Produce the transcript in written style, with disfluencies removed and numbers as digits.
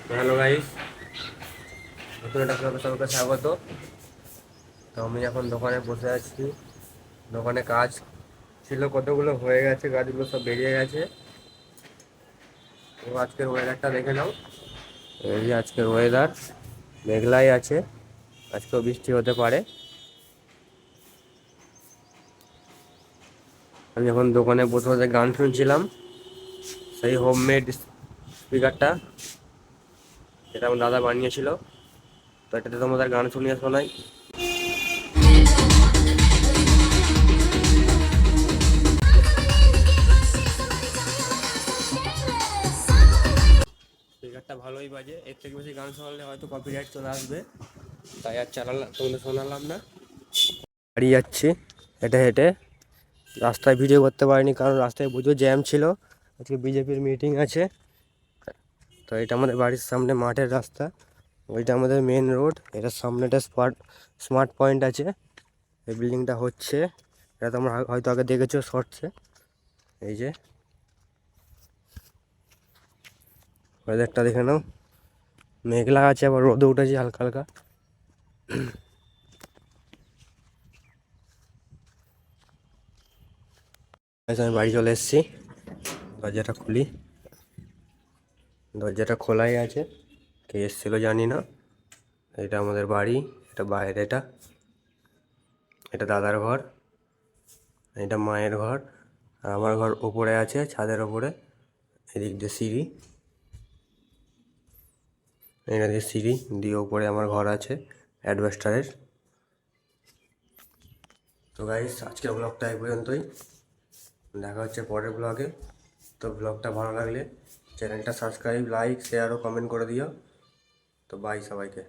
তো hello guys, নতুন একটা ব্লগে সবাইকে স্বাগত। তো আমি এখন দোকানে বসে আছি। দোকানে কাজ ছিল, কতগুলো হয়ে গেছে, কাজগুলো সব বেরিয়ে গেছে। তো আজকের ওয়েদারটা দেখে নাও। এই যে আজকের ওয়েদার মেঘলাই আছে, আজকেও বৃষ্টি হতে পারে। আমি এখন দোকানে বসে বসে গান শুনছিলাম, সেই হোমমেড স্পিকারটা যেটা আমার দাদা বানিয়েছিল। তো এটাতে তোমাদের গান শুনিয়ে শোনাই। স্পিকারটা ভালোই বাজে, এর থেকে বেশি গান শোনালে হয়তো কপিরাইট চলে আসবে, তাই আর চালালাম, তোমাদের শোনালাম না। বাড়ি যাচ্ছি হেঁটে হেঁটে, রাস্তায় ভিডিও করতে পারিনি কারণ রাস্তায় প্রচুর জ্যাম ছিল। আজকে বিজেপির মিটিং আছে। তো এটা আমাদের বাড়ির সামনে মাঠের রাস্তা, ওইটা আমাদের মেন রোড। এটার সামনে একটা স্মার্ট পয়েন্ট আছে, এই বিল্ডিংটা হচ্ছে। এটা তোমরা হয়তো আগে দেখেছো শর্টসে। এই যে ওয়েদারটা দেখে নাও, মেঘলা আছে আবার রোদে উঠেছে হালকা হালকা। আমি বাড়ি চলে এসেছি, দরজাটা খুলি। দরজাটা খোলাই আছে, কে এসেছিলো জানি না। এটা আমাদের বাড়ি, এটা বাইরে, এটা দাদার ঘর, এটা মায়ের ঘর, আর আমার ঘর ওপরে আছে ছাদের ওপরে। এদিক দিয়ে সিঁড়ি, এটা দিয়ে সিঁড়ি দিয়ে ওপরে আমার ঘর আছে অ্যাডভেস্টারের। তো গাইস, আজকের ব্লগটা এই পর্যন্তই, দেখা হচ্ছে পরের ব্লগে। তো ব্লগটা ভালো লাগলে চ্যানেলটা সাবস্ক্রাইব, লাইক, শেয়ার ও কমেন্ট করে দিও। তো বাই সবাইকে।